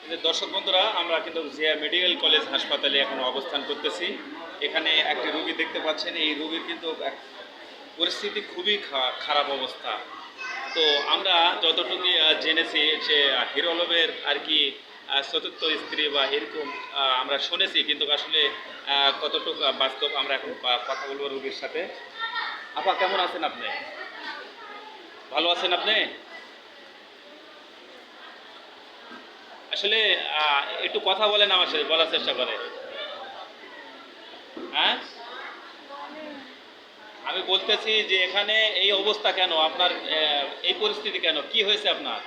যে দর্শক বন্ধুরা, আমরা কিন্তু জিয়া মেডিকেল কলেজ হাসপাতালে এখন অবস্থান করতেছি। এখানে একটি রোগী দেখতে পাচ্ছেন। এই রোগীর কিন্তু পরিস্থিতি খুবই খারাপ অবস্থা। তো আমরা যতটুকু জেনেছি যে হিরো আলমের আর কি চতুর্থ স্ত্রী বা এরকম আমরা শুনেছি, কিন্তু আসলে কতটুকু বাস্তব আমরা এখন কথা বলবো রোগীর সাথে। আপা, কেমন আছেন আপনি? ভালো আছেন আপনি? আসলে একটু কথা বলেন, আমার সাথে বলার চেষ্টা করে। হ্যাঁ, আমি বলতেছি যে এখানে এই অবস্থা কেন আপনার, এই পরিস্থিতি কেন, কি হয়েছে আপনার?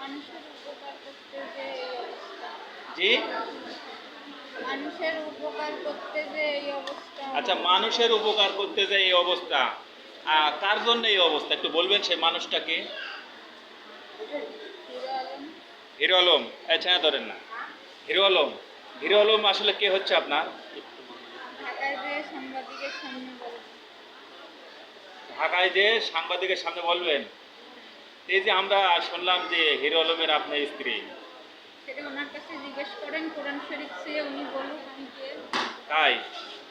মানুষের উপকার করতে যে এই অবস্থা। জি, মানুষের উপকার করতে যে এই অবস্থা। আচ্ছা, মানুষের উপকার করতে যে এই অবস্থা, কার জন্য এই অবস্থা একটু বলবেন? সেই মানুষটাকে? হিরো আলম। হিরো আলম। আচ্ছা, ধরেন না, হিরো আলম। হিরো আলম আসলে কে হচ্ছে আপনার? ঢাকায় যে সাংবাদিকের সামনে বলবে। ঢাকায় যে সাংবাদিকের সামনে বলবেন? এই যে আমরা শুনলাম যে হিরো আলমের আপনার স্ত্রী। সেটা ওনার কাছে জিজ্ঞেস করেন, কোরআন শরীফ ছুঁয়ে উনি বলুক আমি কে। তাই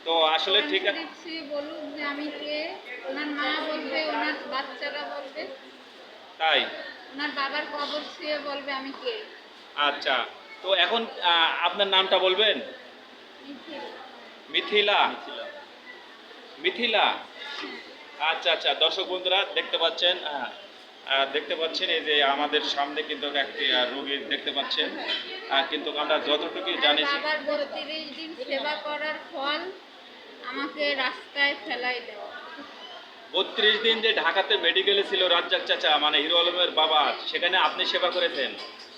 তো আসলে কোরআন ঠিক আছে। শরীফ ছুঁয়ে বলুক যে আমি কে। ওনার মা বলবে, ওনার বাচ্চারা বলবে, তাই? ওনার বাবার কবর ছুঁয়ে বলবে আমি কে। আচ্ছা, তো এখন আপনার নামটা বলবেন? নিখিল। মিথিলা। মিথিলা। আচ্ছা আচ্ছা, দর্শক বন্ধুরা দেখতে পাচ্ছেন, দেখতে পাচ্ছেন এই যে আমাদের সামনে কিন্তু একটি রোগী দেখতে পাচ্ছেন। কিন্তু আমরা যতটুকু জানি, বাবার ৩২ দিন সেবা করার ফল আমাকে রাস্তায় ফেলাই দেওয়া। 32 দিন যে ঢাকাতে মেডিকেলে ছিল রাজ্জাক চাচা, মানে হিরো আলমের বাবা, সেখানে আপনি সেবা করেছেন?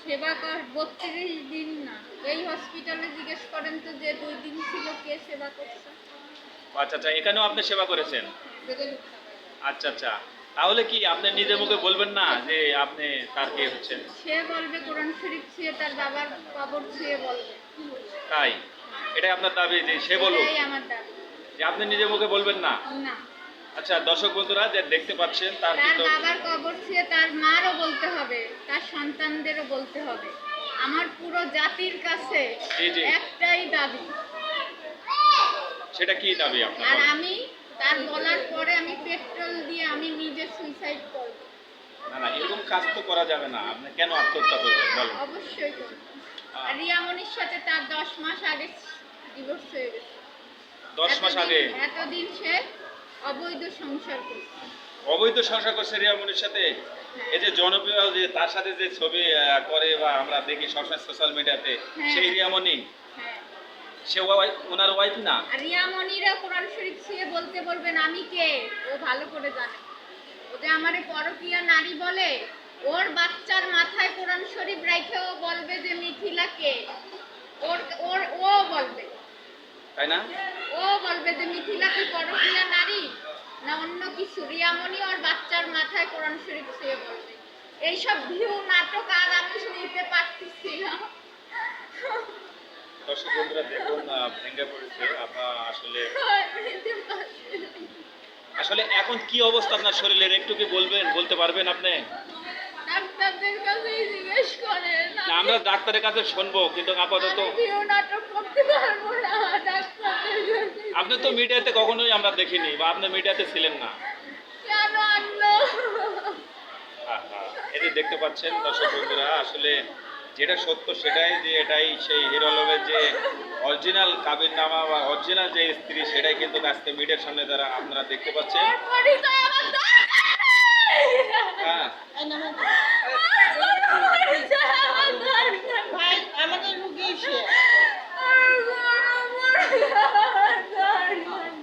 সেবা কর ৩২ দিন না, এই হসপিটালে জিজ্ঞেস করেন তো যে ২ দিন ছিল কে সেবা করছে। আচ্ছা আচ্ছা, এখানেও আপনি সেবা করেছেন? বেদের আচ্ছা আচ্ছা, তাহলে কি আপনি নিজের মুখে বলবেন না যে আপনি তার কে হচ্ছেন? সে বলবে কোরআন শরীফ ছুঁয়ে, তার বাবার কবর ছুঁয়ে বলবে। তাই? এটাই আপনার দাবি যে সে বলুক? এটাই আমার দাবি। যে আপনি নিজের মুখে বলবেন না? না, আচ্ছা, দর্শক বন্ধুরা যে দেখতে পাচ্ছেন, তার তার কিন্তু বাবার কবর ছুঁয়ে তার মারও বলতে হবে, তার সন্তানদেরও বলতে হবে। আমার পুরো জাতির কাছে জি জি, একটাই দাবি। সেটা কি দাবি আপনার? আর বলেন। আমি তার বলার পরে আমি পেট্রোল দিয়ে আমি নিজে সুইসাইড করব। না না, এরকম কাজ তো করা যাবে না। আপনি কেন আত্মহত্যা করবেন বলেন? অবশ্যই করব। আহ, আর রিয়ামনির সাথে তার ১০ মাস আগে ডিভোর্স হয়ে গেছে। 10 মাস আগে এতদিন সে অবৈধ সংসার করছে। অবৈধ সংসার করছে রিয়ামনির সাথে? এই যে জনপ্রিয় যে তার সাথে যে ছবি করে বা আমরা দেখি সবসময় সোশ্যাল মিডিয়াতে, হ্যাঁ। সেই রিয়ামনি? হ্যাঁ। সে ওনার ওয়াইফ না? আর রিয়ামনিরা কোরআন শরীফ ছুঁয়ে বলতে বলবেন আমি কে, ও ভালো করে জানে। ও যে আমারে পরকীয়া নারী বলে, ওর বাচ্চার মাথায় কোরআন শরীফ রাইখে ও বলবে যে মিথিলা কে। ওর ওর ও বলবে, তাই না? ও বলবে যে মিথিলা কি পরকীয়া নারী না অন্য কিছু। রিয়ামনি ওর বাচ্চার মাথায় কোরআন শরীফ ছুঁয়ে বলবে। এইসব ভিউ নাটক আর আমি শুনতে পারতেছি না। দর্শক বন্ধুরা দেখুন, ভেঙে পড়েছে আপনার। আসলে আসলে এখন কি অবস্থা আপনার শরীরের, একটু কি বলবেন, বলতে পারবেন আপনি? ডাক্তারদের কাছেই জিজ্ঞেস করেন। না, আমরা ডাক্তারের কাছে শুনবো, কিন্তু আপাতত আমি ভিউ নাটক করতে পারবো না ডাক্তারদের কাছে। আপনি তো মিডিয়াতে কখনোই আমরা দেখিনি, বা আপনি মিডিয়াতে ছিলেন না। কেন আনলো? এই যে দেখতে পাচ্ছেন দর্শক বন্ধুরা, আসলে যেটা সত্য সেটাই, যে এটাই সেই হিরো আলমের যে অরিজিনাল কাবিননামা বা অরিজিনাল যে স্ত্রী, সেটাই কিন্তু আজকে মিডিয়ার সামনে দ্বারা আপনারা দেখতে পাচ্ছেন। ওর পরিচয় আমার দরকার নেই। হ্যাঁ, ওর পরিচয় আমার দরকার নেই। ভাই আমাদের রুগী সে। ওর পরিচয় আমার দরকার নেই।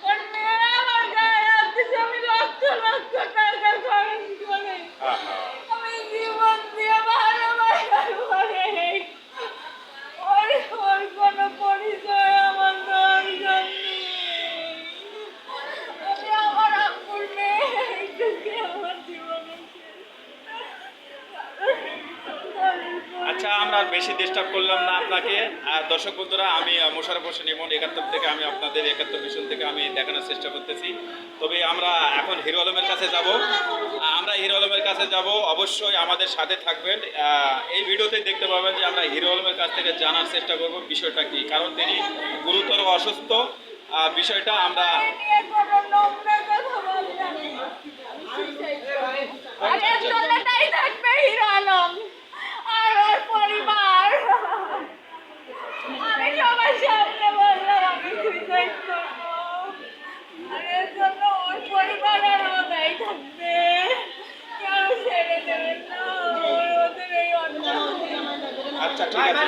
ওর মেয়ে আমার গায়ে হাত দিছে, আমি লক্ষ লক্ষ টাকা খরচ করে আমি জীবন দিয়ে ভালোবাসার পরে ওর ওর কোনো পরিচয় আমার দরকার নেই। আমি আমার আম্মুর মেয়ে, এইটুকুই আমার জীবনে শেষ। আমরা আর বেশি ডিস্টার্ব করলাম না আপনাকে। আর দর্শক বন্ধুরা, আমি মোশাররফ হোসেন ইমন ৭১ থেকে আমি আপনাদের ৭১ মিশন থেকে আমি দেখানোর চেষ্টা করতেছি। তবে আমরা এখন হিরো আলমের কাছে যাব। আমরা হিরো আলমের কাছে যাব, অবশ্যই আমাদের সাথে থাকবেন। এই ভিডিওতে দেখতে পাবেন যে আমরা হিরো আলমের কাছ থেকে জানার চেষ্টা করব বিষয়টা কি, কারণ তিনি গুরুতর অসুস্থ। বিষয়টা আমরা নিয়ে কোনো নোংরা কথা বললাম না। আর এর তলাটাই থাকবে হিরো আলম আর ওর পরিবার। আমি সবার সামনে বললাম আমি সুইসাইড করবো, আর এর জন্য ওর পরিবার আর ও দায়ী থাকবে। কেউ ছেড়ে দেবেন না ওদের এই অন্যায়। আচ্ছা ঠিক আছে,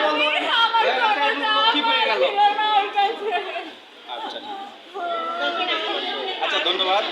আমার কোনো দাম ছিল না ওর কাছে। আচ্ছা আচ্ছা ধন্যবাদ।